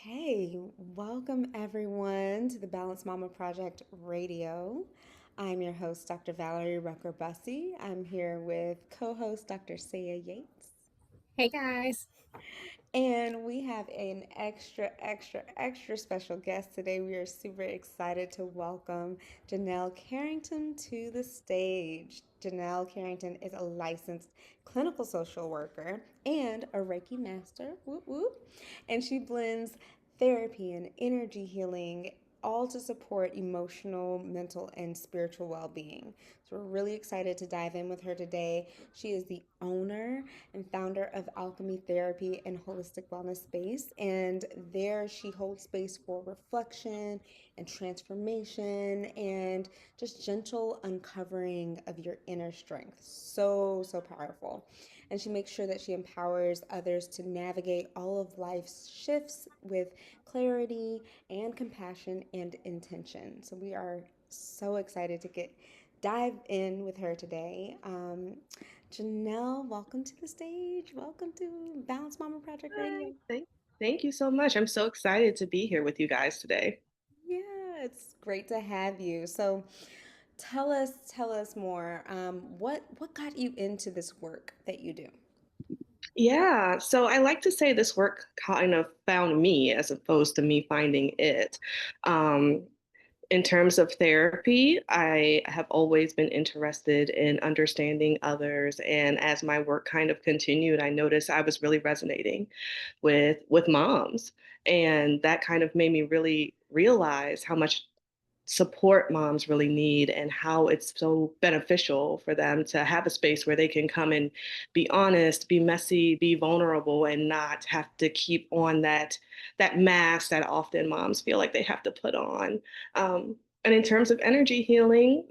Hey, welcome everyone to the Balanced Mama Project Radio. I'm your host, Dr. Valerie Rucker-Bussie. I'm here with co-host Dr. Saiah Yates. Hey guys. And we have an extra special guest today. We are super excited to welcome Janelle Carrington to the stage. Janelle Carrington is a licensed clinical social worker and a Reiki master. Whoop whoop. And she blends therapy and energy healing all to support emotional, mental, and spiritual well being. So, we're really excited to dive in with her today. She is the owner and founder of Alchemy Therapy and Holistic Wellness Space. And there she holds space for reflection and transformation and just gentle uncovering of your inner strength. So powerful. And she makes sure that she empowers others to navigate all of life's shifts with clarity and compassion and intention. So we are so excited to get dive in with her today. Janelle, welcome to the stage. Welcome to Balance Mama Project Radio. Hi, thank you so much. I'm so excited to be here with you guys today. Yeah, it's great to have you. So tell us more. What got you into this work that you do? Yeah, so I like to say this work kind of found me as opposed to me finding it. Um, in terms of therapy, I have always been interested in understanding others, and as my work kind of continued, I noticed I was really resonating with moms, and that kind of made me really realize how much support moms really need and how it's so beneficial for them to have a space where they can come and be honest, be messy, be vulnerable, and not have to keep on that mask that often moms feel like they have to put on. And in terms of energy healing,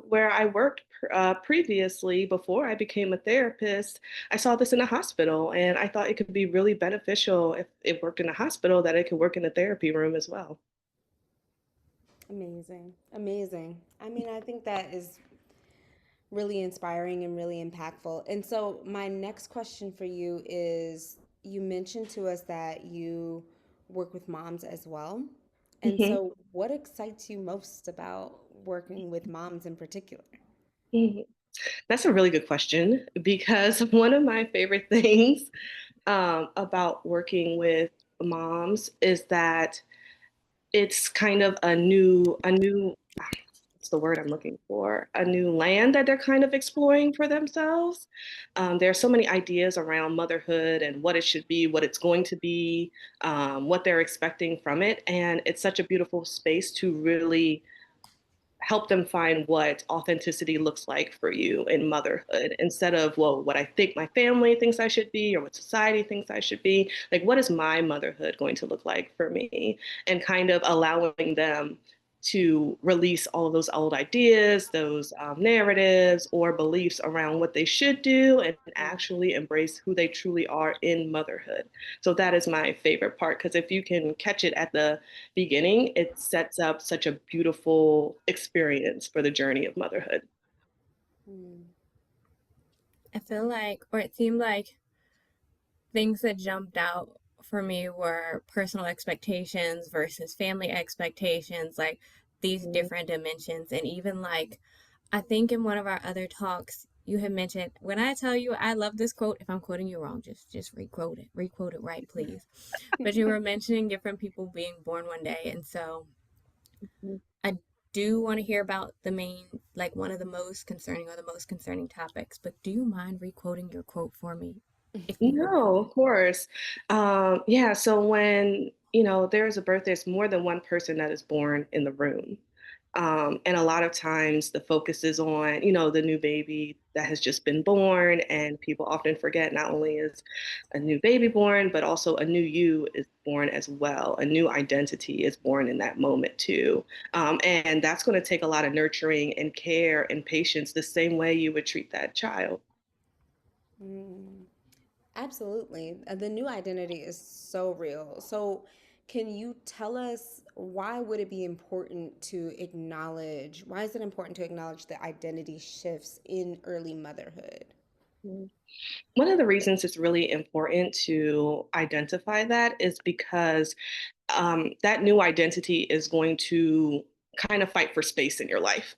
where I worked previously before I became a therapist, I saw this in a hospital, and I thought it could be really beneficial if it worked in a hospital that it could work in a therapy room as well. Amazing. Amazing. I mean, I think that is really inspiring and really impactful. And so, my next question for you is you mentioned to us that you work with moms as well. And Mhm. so, what excites you most about working with moms in particular? Mhm. That's a really good question because one of my favorite things about working with moms is that it's kind of what's the word I'm looking for? A new land that they're kind of exploring for themselves. There are so many ideas around motherhood and what it should be, what it's going to be, what they're expecting from it. And it's such a beautiful space to really help them find what authenticity looks like for you in motherhood instead of, well, what I think my family thinks I should be or what society thinks I should be. Like, what is my motherhood going to look like for me? And kind of allowing them to release all of those old ideas, those narratives or beliefs around what they should do and actually embrace who they truly are in motherhood. So that is my favorite part because if you can catch it at the beginning, it sets up such a beautiful experience for the journey of motherhood. Mm. I feel like, or it seemed like things that jumped out for me were personal expectations versus family expectations, like these different dimensions. And even like, I think in one of our other talks, you had mentioned, when I tell you I love this quote, if I'm quoting you wrong, just requote it right, please. But you were mentioning different people being born one day. And so I do want to hear about the main, like one of the most concerning or the most concerning topics, but do you mind requoting your quote for me if you No, remember? of course. Yeah, so when, there's a birth, there's more than one person that is born in the room. And a lot of times the focus is on, the new baby that has just been born. And people often forget not only is a new baby born, but also a new you is born as well. A new identity is born in that moment too. And that's going to take a lot of nurturing and care and patience the same way you would treat that child. Mm. Absolutely. The new identity is so real. So, can you tell us why would it be important to acknowledge, why is it important to acknowledge the identity shifts in early motherhood? One of the reasons it's really important to identify that is because that new identity is going to kind of fight for space in your life.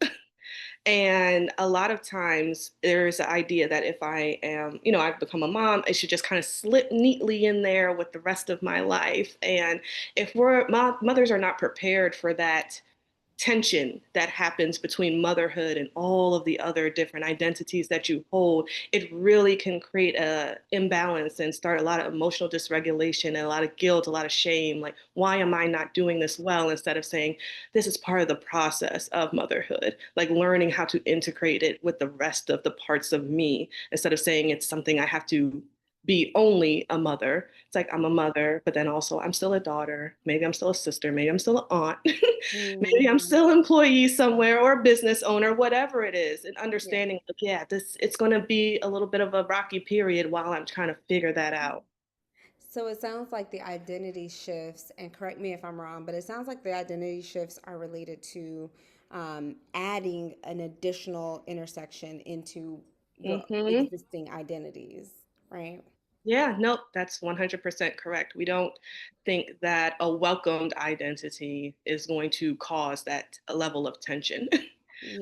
And a lot of times there's the idea that if I am, I've become a mom, it should just kind of slip neatly in there with the rest of my life. And if mothers are not prepared for that tension that happens between motherhood and all of the other different identities that you hold, it really can create a imbalance and start a lot of emotional dysregulation and a lot of guilt, a lot of shame. Like, why am I not doing this well? Instead of saying, this is part of the process of motherhood, like learning how to integrate it with the rest of the parts of me, instead of saying it's something I have to be only a mother. It's like I'm a mother, but then also I'm still a daughter. Maybe I'm still a sister. Maybe I'm still an aunt. Maybe I'm Mm, still an employee somewhere or a business owner, whatever it is, and yeah. understanding like, yeah, this it's going to be a little bit of a rocky period while I'm trying to figure that out. So it sounds like the identity shifts, and correct me if I'm wrong, but it sounds like the identity shifts are related to adding an additional intersection into your Hmm. existing identities, right? Yeah, nope, that's 100% correct. We don't think that a welcomed identity is going to cause that level of tension.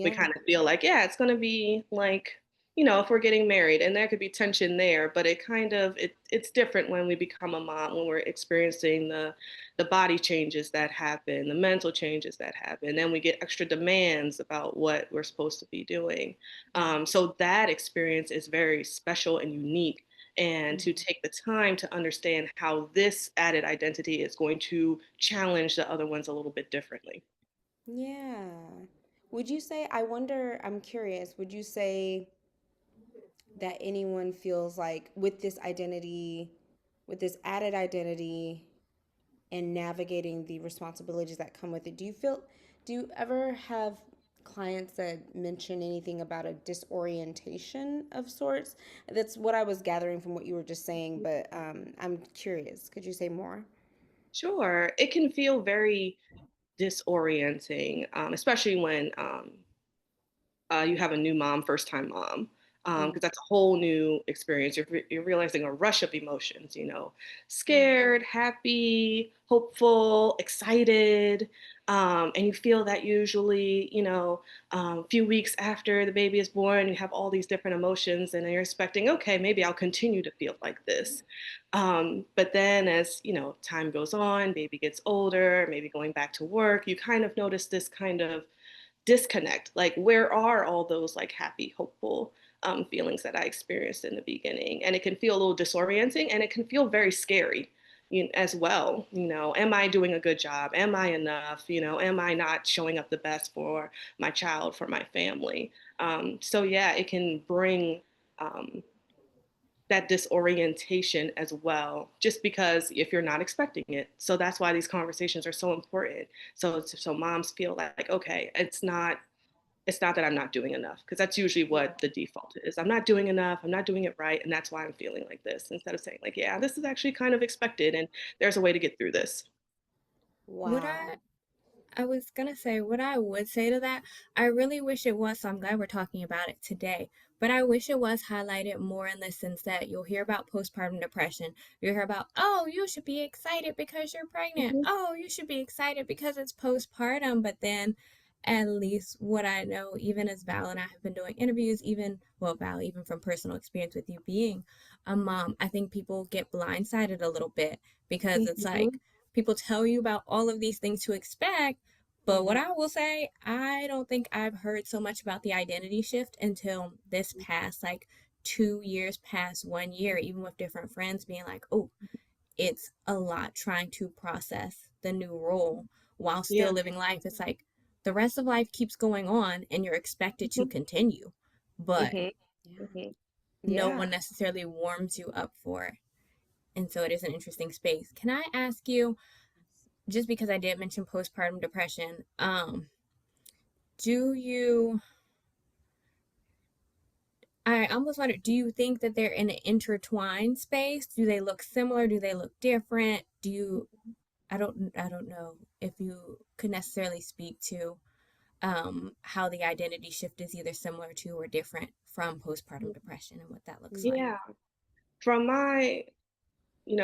We Yeah. kind of feel like, yeah, it's going to be like, if we're getting married and there could be tension there, but it's different when we become a mom, when we're experiencing the body changes that happen, the mental changes that happen, then we get extra demands about what we're supposed to be doing. So that experience is very special and unique, and to Mhm. take the time to understand how this added identity is going to challenge the other ones a little bit differently. Yeah. Would you say, I wonder, I'm curious, would you say that anyone feels like with this identity, with this added identity, and navigating the responsibilities that come with it. Do you ever have clients that mention anything about a disorientation of sorts? That's what I was gathering from what you were just saying, but I'm curious. Could you say more? Sure, it can feel very disorienting, especially when you have a new mom, first time mom, because Mm, that's a whole new experience. You're realizing a rush of emotions, scared, happy, hopeful, excited. And you feel that usually, a few weeks after the baby is born, you have all these different emotions, and you're expecting, okay, maybe I'll continue to feel like this. But then as, time goes on, baby gets older, maybe going back to work, you kind of notice this kind of disconnect. Like, where are all those like happy, hopeful feelings that I experienced in the beginning? And it can feel a little disorienting, and it can feel very scary, as well. Am I doing a good job? Am I enough? Am I not showing up the best for my child, for my family? So yeah, it can bring um, that disorientation as well, just because if you're not expecting it. So that's why these conversations are so important. So moms feel like, okay, it's not that I'm not doing enough, because that's usually yeah. what the default is. I'm not doing enough, I'm not doing it right, and that's why I'm feeling like this, instead of saying like, yeah, this is actually kind of expected and there's a way to get through this. What Wow. I was gonna say, what I would say to that, I really wish it was, so I'm glad we're talking about it today, but I wish it was highlighted more in the sense that you'll hear about postpartum depression. You'll hear about, oh, you should be excited because you're pregnant. Mhm. Oh, you should be excited because it's postpartum. But then, at least what I know, even as Val and I have been doing interviews, even, well, Val, even from personal experience with you being a mom, I think people get blindsided a little bit because it's like, Mhm. people tell you about all of these things to expect, but what Mhm. I will say, I don't think I've heard so much about the identity shift until this past like 2 years, past 1 year, even with different friends being like, oh, it's a lot trying to process the new role while still Yeah. living life. It's like the rest of life keeps going on and you're expected to Mhm. continue, but Mhm. Yeah. Mhm. no Yeah. one necessarily warms you up for it. And so it is an interesting space. Can I ask you, just because I did mention postpartum depression, do you I almost wonder, do you think that they're in an intertwined space? Do they look similar? Do they look different? Do you I don't know if you could necessarily speak to how the identity shift is either similar to or different from postpartum depression and what that looks like. Mhm. Yeah. From my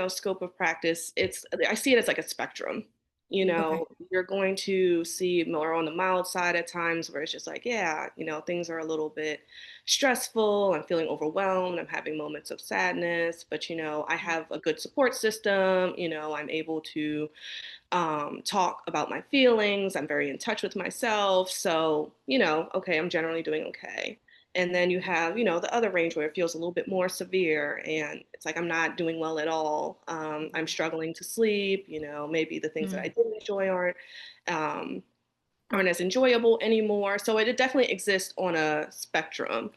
scope of practice, I see it as like a spectrum. Okay. You're going to see more on the mild side at times where it's just like, yeah, things are a little bit stressful. I'm feeling overwhelmed. I'm having moments of sadness, but I have a good support system. I'm able to talk about my feelings. I'm very in touch with myself. So, okay, I'm generally doing okay. And then you have, the other range where it feels a little bit more severe and it's like I'm not doing well at all. I'm struggling to sleep, maybe the things that I Mm. did enjoy um, aren't as enjoyable anymore. So it definitely exists on a spectrum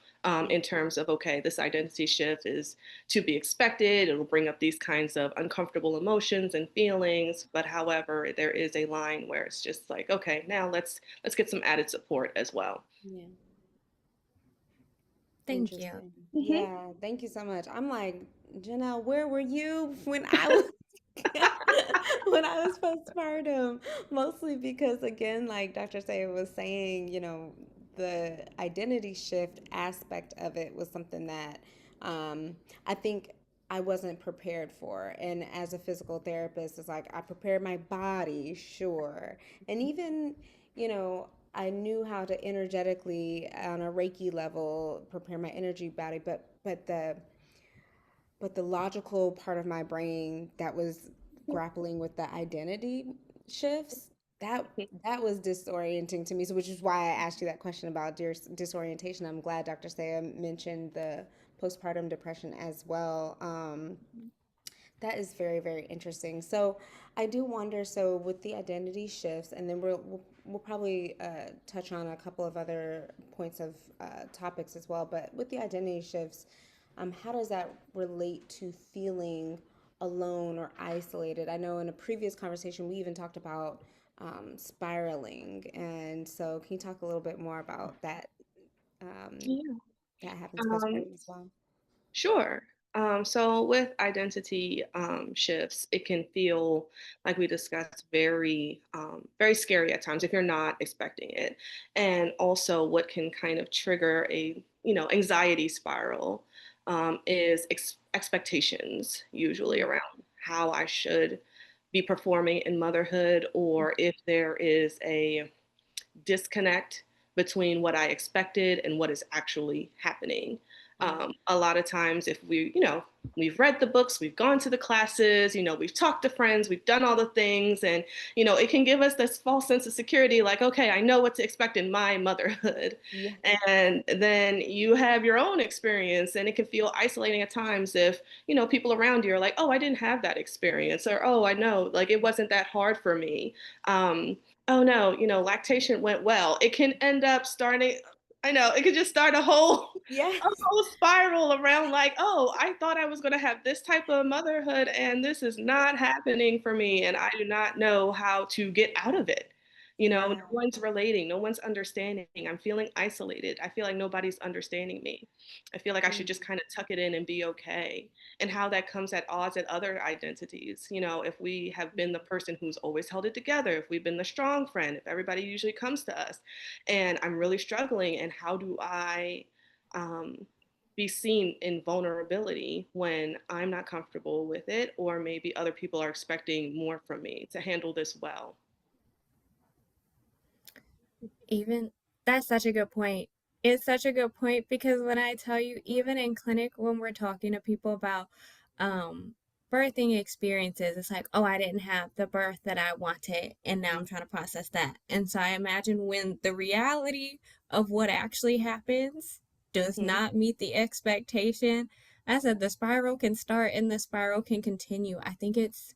in terms of, okay, this identity shift is to be expected. It'll bring up these kinds of uncomfortable emotions and feelings. But however, there is a line where it's just like, okay, now let's get some added support as well. Yeah. Thank you. Interesting. Hmm. Yeah, thank you so much. I'm like, Janelle, where were you when I was when I was postpartum? Mostly because again, like Dr. Saiah was saying, the identity shift aspect of it was something that I think I wasn't prepared for. And as a physical therapist, it's like I prepared my body, sure. And even, I knew how to energetically on a Reiki level prepare my energy body, but the logical part of my brain that was grappling with the identity shifts, that that was disorienting to me. So, which is why I asked you that question about disorientation. I'm glad Dr. Saya mentioned the postpartum depression as well. That is very, very interesting. So I do wonder. So with the identity shifts, and then we'll probably touch on a couple of other points of topics as well. But with the identity shifts, how does that relate to feeling alone or isolated? I know in a previous conversation we even talked about spiraling, and so can you talk a little bit more about that? Um, Yeah. that happens Um, postpartum as well. Sure. So with identity shifts, it can feel, like we discussed, very scary at times if you're not expecting it. And also, what can kind of trigger a, anxiety spiral is expectations, usually Mm, around how I should be performing in motherhood, or if there is a disconnect between what I expected and what is actually happening. yeah. A lot of times, if we've read the books, we've gone to the classes, we've talked to friends, we've done all the things, and, it can give us this false sense of security, like, okay, I know what to expect in my motherhood. Yeah. And then you have your own experience, and it can feel isolating at times if, people around you are like, oh, I didn't have that experience, or, oh, I know, like, it wasn't that hard for me. Um, oh no, lactation went well. It can end up starting, I know, it could just start Yes. a whole spiral around like, oh, I thought I was going to have this type of motherhood and this is not happening for me. And I do not know how to get out of it. No Yeah. one's relating, no one's understanding. I'm feeling isolated. I feel like nobody's understanding me. I feel like I should just kind of tuck it in and be okay, and how that comes at odds at other identities. If we have been the person who's always held it together, if we've been the strong friend, if everybody usually comes to us, and I'm really struggling, and how do I um, be seen in vulnerability when I'm not comfortable with it, or maybe other people are expecting more from me to handle this well? Even that's such a good point. It's such a good point because when I tell you, even in clinic, when we're talking to people about um, birthing experiences, it's like, oh, I didn't have the birth that I wanted, and now I'm trying to process that. And so I imagine when the reality of what actually happens does Mm-hmm. not meet the expectation, I said the spiral can start and the spiral can continue. I think it's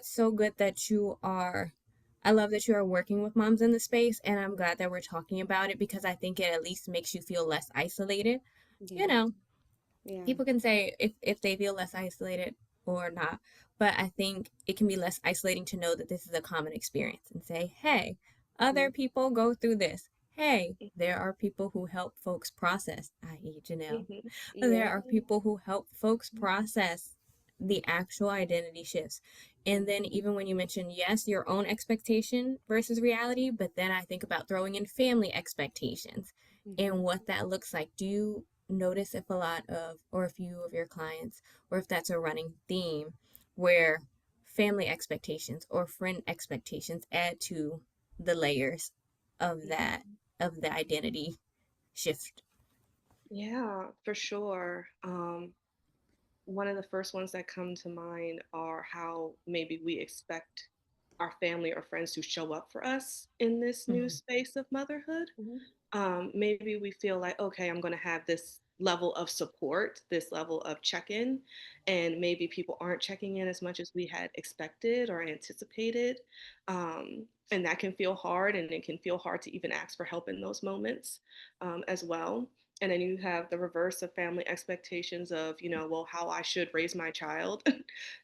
so good that I love that you are working with moms in the space, and I'm glad that we're talking about it because I think it at least makes you feel less isolated. You Yeah. know, Yeah. people can say if they feel less isolated or not, but I think it can be less isolating to know that this is a common experience and say, hey, other people go through this. Hey, there are people who help folks process, i.e., Janelle. Mm-hmm. There Yeah. are people who help folks process the actual identity shifts. And then, even when you mention, yes, your own expectation versus reality, but then I think about throwing in family expectations Mm-hmm. and what that looks like. Do you notice if a lot of, or a few of your clients, or if that's a running theme, where family expectations or friend expectations add to the layers of that, Mhm. of the identity shift. Yeah, for sure. One of the first ones that come to mind are how maybe we expect our family or friends to show up for us in this new Mm-hmm. space of motherhood. Mm-hmm. Maybe we feel like, okay, I'm going to have this level of support, this level of check in, and maybe people aren't checking in as much as we had expected or anticipated. And that can feel hard, and it can feel hard to even ask for help in those moments as well. And then you have the reverse of family expectations of, well, how I should raise my child.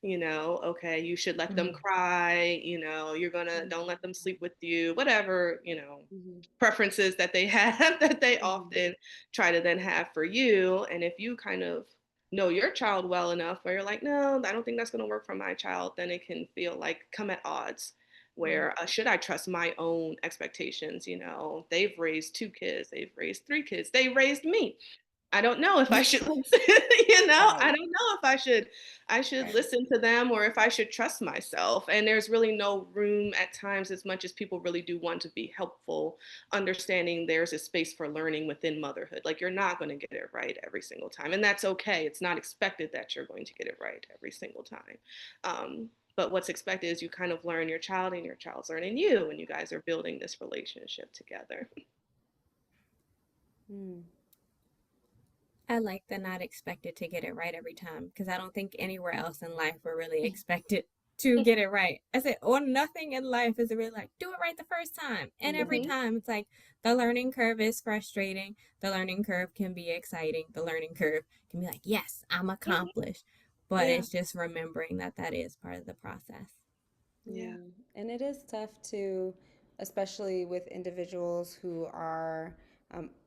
Okay, you should let them Mm-hmm. cry, you're gonna, don't let them sleep with you, whatever, Mm-hmm. preferences that they have that they Mm-hmm. often try to then have for you. And if you kind of know your child well enough where you're like, no, I don't think that's going to work for my child, then it can feel like come at odds where should I trust my own expectations? They've raised 2 kids, they've raised 3 kids, they raised me. I don't know if I should listen, I Right. don't know if I should listen to them or if I should trust myself. And there's really no room at times, as much as people really do want to be helpful, understanding there's a space for learning within motherhood. Like you're not going to get it right every single time. And that's okay. It's not expected that you're going to get it right every single time. But what's expected is you kind of learn your child and your child's learning you, and you guys are building this relationship together. Mm. I like the not expected to get it right every time because I don't think anywhere else in life we're really expected to get it right. I said, or nothing in life is really like, do it right the first time. And every Hmm. time it's like the learning curve is frustrating. The learning curve can be exciting. The learning curve can be like, yes, I'm Hmm. accomplished. But Yeah. it's just remembering that that is part of the process. Yeah. Yeah, and it is tough to, especially with individuals who are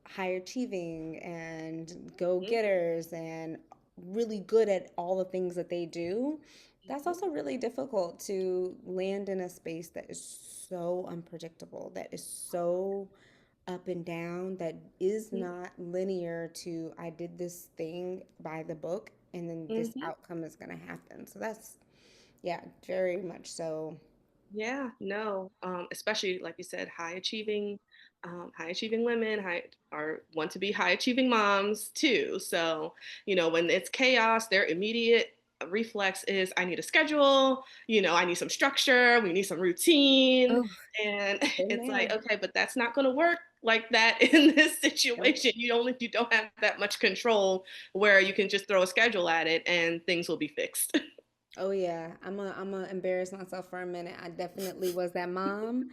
high achieving and go Mhm. getters and really good at all the things that they do. That's Mhm. also really difficult to land in a space that is so unpredictable, that is so up and down, that is Mhm. not linear to I did this thing by the book and then this Mhm. outcome is going to happen. So that's, yeah, very much so. Yeah, no, especially like you said, high achieving women, want to be high achieving moms too. So, when it's chaos, their immediate reflex is, I need a schedule, I need some structure, we need some routine. Oh, And Been it's like, there. okay, but that's not going to work like that in this Nope. situation. You don't have that much control where you can just throw a schedule at it and things will be fixed. Oh yeah, I'm a embarrass myself for a minute. I definitely was that mom.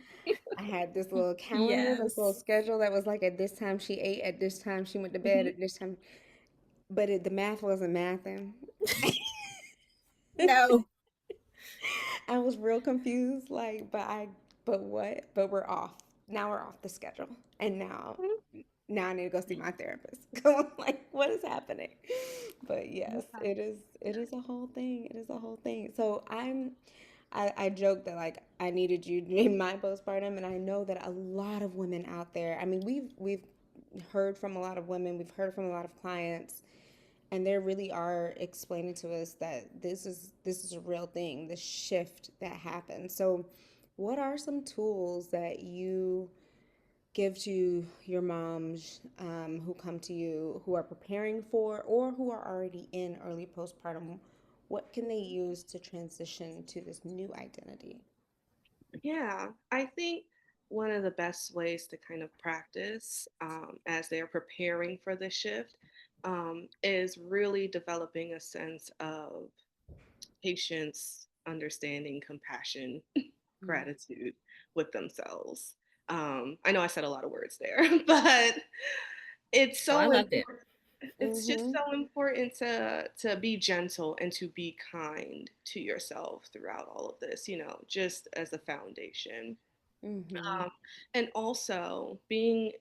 I had this little calendar, this little yes. schedule that was like at this time she ate, at this time she went to bed, Mhm. at this time, but the math wasn't mathing. No. I was real confused, like, but what? But we're off. Now we're off the schedule, and now I need to go see my therapist. Going like, what is happening? But yes, it is a whole thing. It is a whole thing. So I joke that like I needed you during my postpartum, and I know that a lot of women out there. I mean, we've heard from a lot of women. We've heard from a lot of clients, and they really are explaining to us that this is a real thing. The shift that happens. So, what are some tools that you give to your moms who come to you who are preparing for or who are already in early postpartum? What can they use to transition to this new identity? Yeah, I think one of the best ways to kind of practice as they're preparing for the shift is really developing a sense of patience, understanding, compassion, Mm. gratitude with themselves. I know I said a lot of words there, but it's Oh, I so loved it. important. It's just Mm-hmm. so important to be gentle and to be kind to yourself throughout all of this, just as a foundation. Mm-hmm. um, and also being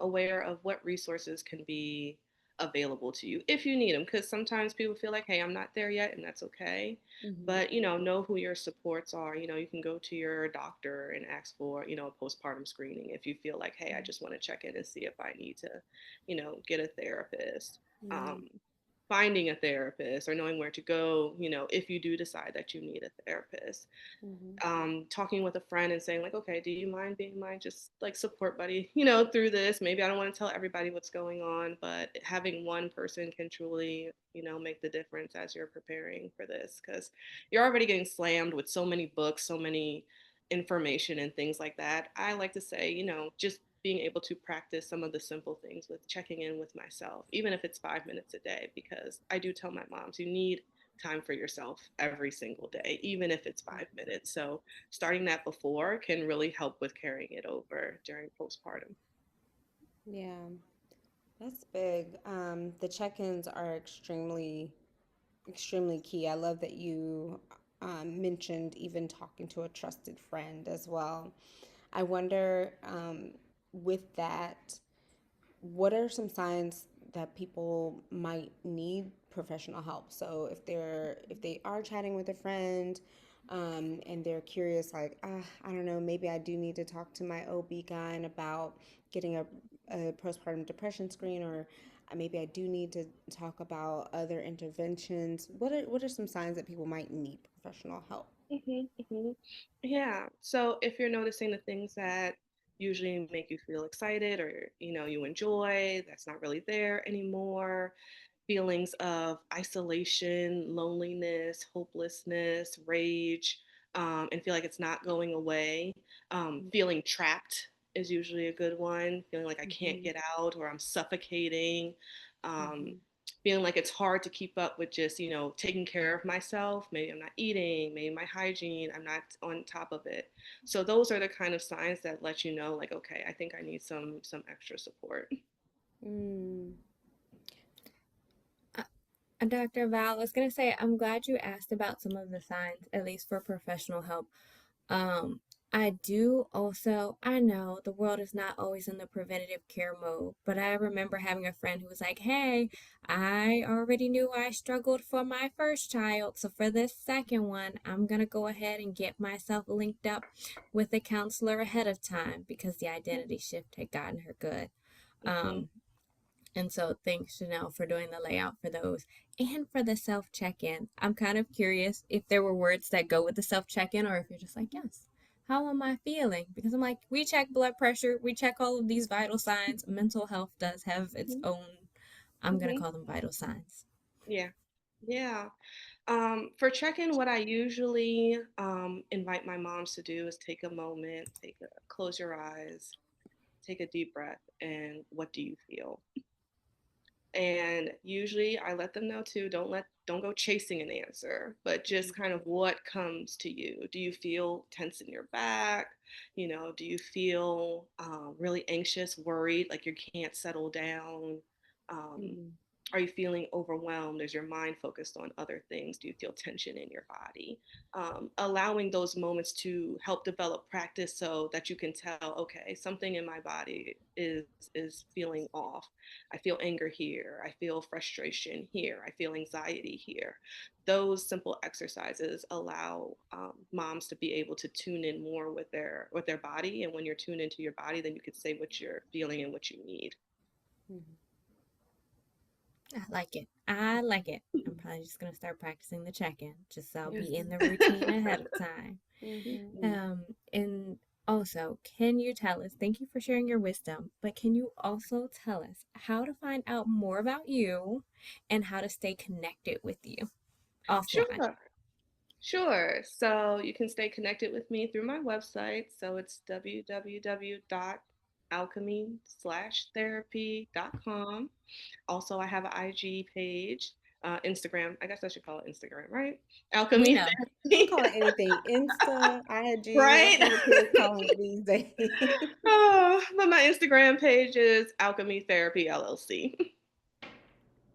aware of what resources can be available to you if you need them, because sometimes people feel like, hey, I'm not there yet, and that's okay. Mm-hmm. But know who your supports are. You can go to your doctor and ask for a postpartum screening if you feel like, hey, I just want to check in and see if I need to get a therapist. Yeah. um, finding a therapist or knowing where to go, if you do decide that you need a therapist. Mm-hmm. Talking with a friend and saying like, okay, do you mind being my just like support buddy, through this? Maybe I don't want to tell everybody what's going on, but having one person can truly, make the difference as you're preparing for this, because you're already getting slammed with so many books, so many information and things like that. I like to say, just being able to practice some of the simple things with checking in with myself, even if it's 5 minutes a day, because I do tell my moms, you need time for yourself every single day, even if it's 5 minutes. So starting that before can really help with carrying it over during postpartum. Yeah, that's big. The check-ins are extremely key. I love that you mentioned even talking to a trusted friend as well. I wonder, with that, what are some signs that people might need professional help? So if they are chatting with a friend, and they're curious, like, I don't know, maybe I do need to talk to my OB-GYN about getting a postpartum depression screen, or maybe I do need to talk about other interventions. What are some signs that people might need professional help? Hmm. Hmm. Yeah. So if you're noticing the things that usually make you feel excited or you enjoy, that's not really there anymore, feelings of isolation, loneliness, hopelessness, rage, and feel like it's not going away. Feeling trapped is usually a good one. Feeling like I can't Mm-hmm. get out or I'm suffocating. Um, Mm-hmm. Feeling like it's hard to keep up with just, taking care of myself. Maybe I'm not eating, maybe my hygiene, I'm not on top of it. So those are the kind of signs that let you know, like, okay, I think I need some extra support. Mm. Uh, Dr. Val, I was going to say, I'm glad you asked about some of the signs, at least for professional help. Um, I do also, I know the world is not always in the preventative care mode, but I remember having a friend who was like, hey, I already knew I struggled for my first child, so for this second one, I'm going to go ahead and get myself linked up with a counselor ahead of time because the identity shift had gotten her good. Hmm. Um, and so thanks, Janelle, for doing the layout for those and for the self check in. I'm kind of curious if there were words that go with the self check in or if you're just like, yes, how am I feeling? Because I'm like, we check blood pressure, we check all of these vital signs. Mental health does have its Hmm. own, I'm going to Hmm. call them vital signs. Yeah. Yeah. For check-in, what I usually invite my moms to do is take a moment, close your eyes, take a deep breath, and what do you feel? And usually I let them know too, don't go chasing an answer, but just kind of what comes to you. Do you feel tense in your back? Do you feel really anxious, worried, like you can't settle down? Um, Mm-hmm. are you feeling overwhelmed? Is your mind focused on other things? Do you feel tension in your body? Allowing those moments to help develop practice so that you can tell, okay, something in my body is feeling off. I feel anger here. I feel frustration here. I feel anxiety here. Those simple exercises allow moms to be able to tune in more with their body. And when you're tuned into your body, then you can say what you're feeling and what you need. Mm-hmm. I like it. I like it. I'm probably just going to start practicing the check in just so I'll be in the Mm-hmm. routine ahead of time. Mm-hmm. And also, can you tell us, thank you for sharing your wisdom, but can you also tell us how to find out more about you and how to stay connected with you offline? Sure. Sure. So you can stay connected with me through my website. So it's www.alchemy-therapy.com. Also, I have an IG page, Instagram. I guess I should call it Instagram, right? We Alchemy know. You can Therapy, call it anything. Insta, IG, right? whatever the kids call it these days. Oh, but my Instagram page is Alchemy Therapy LLC.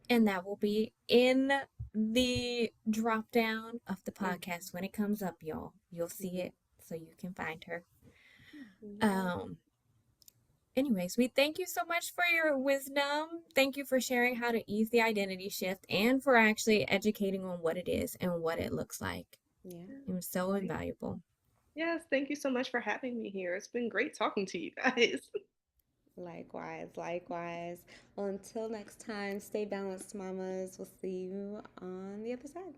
And that will be in the drop down of the Mhm. podcast when it comes up, y'all. You'll see Mhm. it so you can find her. Yeah. Um, Anyways, we thank you so much for your wisdom. Thank you for sharing how to ease the identity shift and for actually educating on what it is and what it looks like. Yeah. It was so invaluable. Yes, thank you so much for having me here. It's been great talking to you guys. Likewise, likewise. Well, until next time, stay balanced, mamas. We'll see you on the other side.